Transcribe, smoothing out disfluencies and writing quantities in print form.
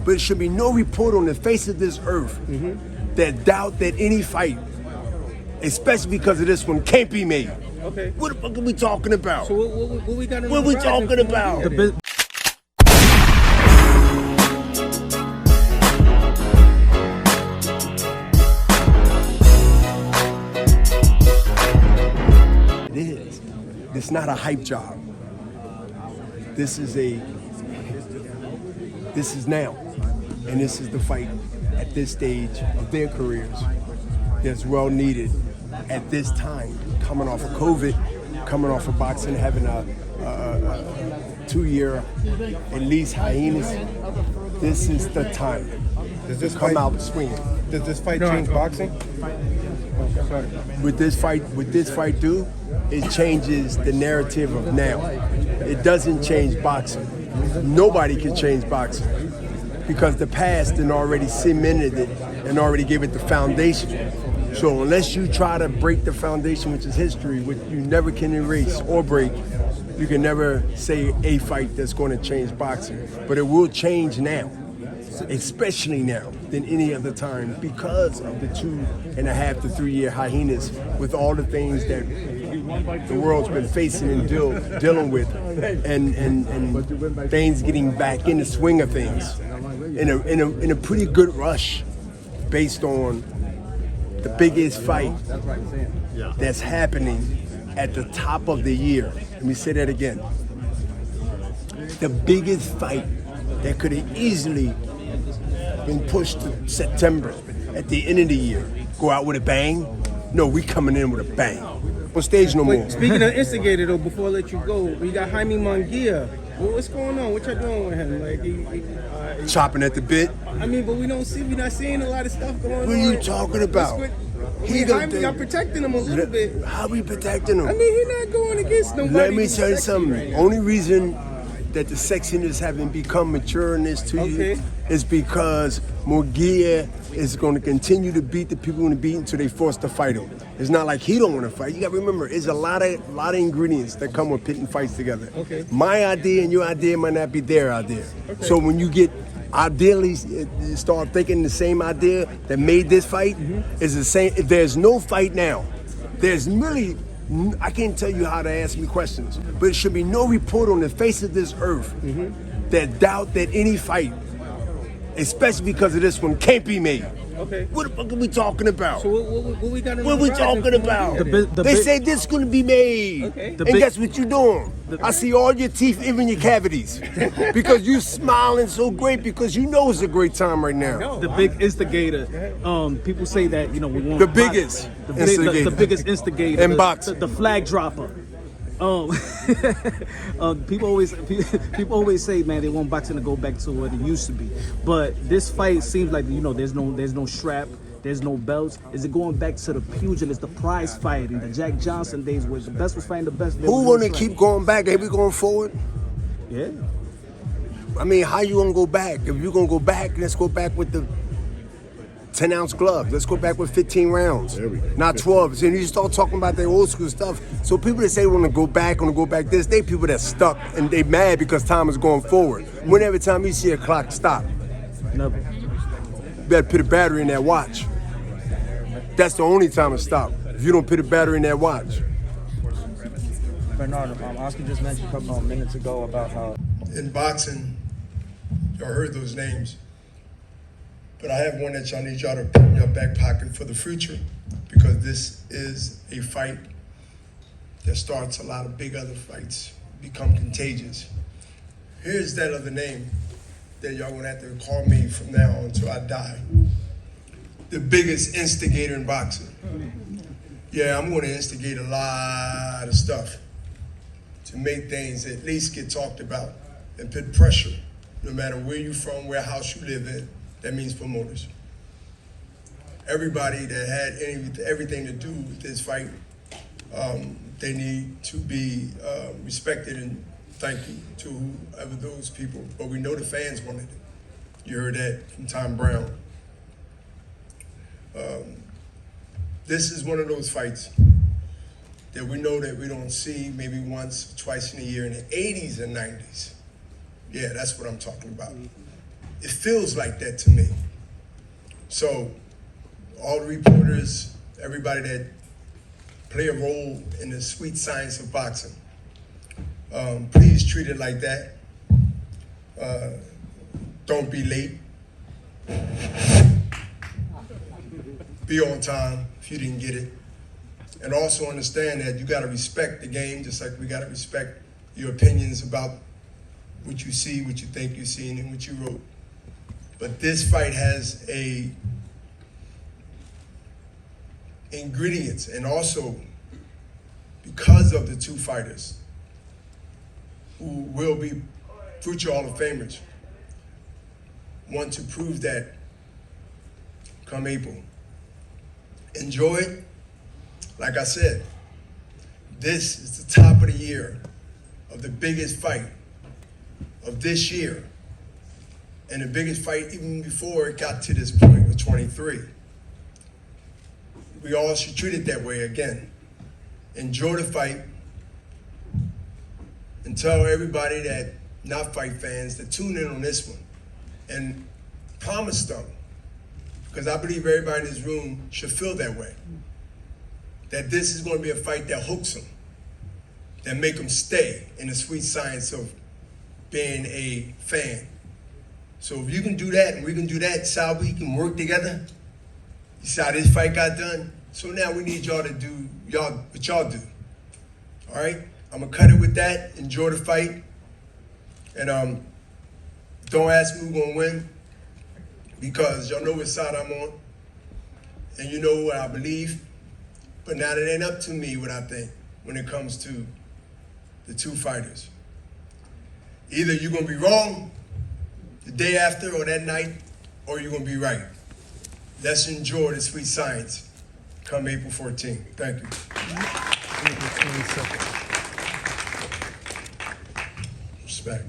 but it should be no report on the face of this earth that doubt that any fight, especially because of this one, can't be made. Okay. What the fuck are we talking about? So what we got? What are we talking about? It is. It's not a hype job. This is now. And this is the fight at this stage of their careers that's well needed at this time. Coming off of COVID, coming off of boxing, having a 2-year at least hiatus. This is the time to come out swinging. Does this fight change boxing? What this fight do, it changes the narrative of now. It doesn't change boxing. Nobody can change boxing because the past and already cemented it and already gave it the foundation. So unless you try to break the foundation, which is history, which you never can erase or break, you can never say a fight that's going to change boxing. But it will change now, especially now than any other time because of the 2.5 to 3 year hiatus with all the things that the world's been facing and dealing with and things getting back in the swing of things in a pretty good rush based on the biggest fight that's happening at the top of the year. Let me say that again. The biggest fight that could have easily been pushed to September at the end of the year. Go out with a bang? No, we coming in with a bang. On stage no more. Speaking of instigator, though, before I let you go, we got Jaime Munguia. What's going on? What y'all doing with him? Like chopping at the bit. I mean, but we're not seeing a lot of stuff going on. What are you talking about? Jaime, y'all protecting him a little bit. How we protecting him? I mean, he's not going against nobody. Let me tell you something. Right, only reason that the sexiness haven't become mature in this 2 years is because Munguia is going to continue to beat the people in the beat until they force to fight him. It's not like he don't want to fight. You got to remember, there's a lot of ingredients that come with pitting fights together. Okay. My idea and your idea might not be their idea. Okay. So when you get ideally start thinking the same idea that made this fight is the same. There's no fight now. There's really, I can't tell you how to ask me questions, but it should be no report on the face of this earth that doubt that any fight, especially because of this one, can't be made. Okay. What the fuck are we talking about? So what we got? What are we talking about? They say this is going to be made. Okay. And guess what you're doing? I see all your teeth, even your cavities, because you smiling so great because you know it's a great time right now. The big instigator. People say that we want the biggest instigator. The biggest instigator in boxing. The flag dropper. People always say, man, they want boxing to go back to what it used to be. But this fight seems like there's no strap, there's no belts. Is it going back to the pugilist, the prize fighting, the Jack Johnson days where the best was fighting the best? Who want to keep going back? Are we going forward? Yeah. I mean, how you gonna go back? If you're gonna go back, let's go back with the 10-ounce gloves. Let's go back with 15 rounds, not 12. And you start talking about the old school stuff. So people that say want to go back this, they people that stuck and they mad because time is going forward. When every time you see a clock stop, never. You better put a battery in that watch. That's the only time it stops. If you don't put a battery in that watch. Bernard, Oscar just mentioned a couple of minutes ago about how in boxing, y'all heard those names. But I have one that y'all need y'all to put in your back pocket for the future, because this is a fight that starts a lot of big other fights, become contagious. Here's that other name that y'all gonna have to call me from now on until I die. The biggest instigator in boxing. Yeah, I'm gonna instigate a lot of stuff to make things at least get talked about and put pressure, no matter where you're from, where house you live in. That means promoters. Everybody that had everything to do with this fight, they need to be respected, and thank you to whoever those people. But we know the fans wanted it. You heard that from Tom Brown. This is one of those fights that we know that we don't see maybe once, twice in a year in the 80s and 90s. Yeah, that's what I'm talking about. it feels like that to me. So all the reporters, everybody that play a role in the sweet science of boxing, please treat it like that. Don't be late. Be on time if you didn't get it. And also understand that you got to respect the game, just like we got to respect your opinions about what you see, what you think you've seen, and what you wrote. But this fight has ingredients, and also because of the two fighters who will be future Hall of Famers, want to prove that come April. Enjoy it. Like I said, this is the top of the year of the biggest fight of this year. And the biggest fight even before it got to this point was 23. We all should treat it that way again. Enjoy the fight and tell everybody that not fight fans to tune in on this one and promise them, because I believe everybody in this room should feel that way, that this is going to be a fight that hooks them, that make them stay in the sweet science of being a fan. So if you can do that and we can do that, so we can work together. You see how this fight got done? So now we need y'all to do what y'all do. All right? I'm gonna cut it with that. Enjoy the fight. And don't ask me who's gonna win, because y'all know what side I'm on. And you know what I believe. But now it ain't up to me what I think when it comes to the two fighters. Either you're gonna be wrong the day after or that night, or you're gonna be right. Let's enjoy the sweet science come April 14th. Thank you. Respect.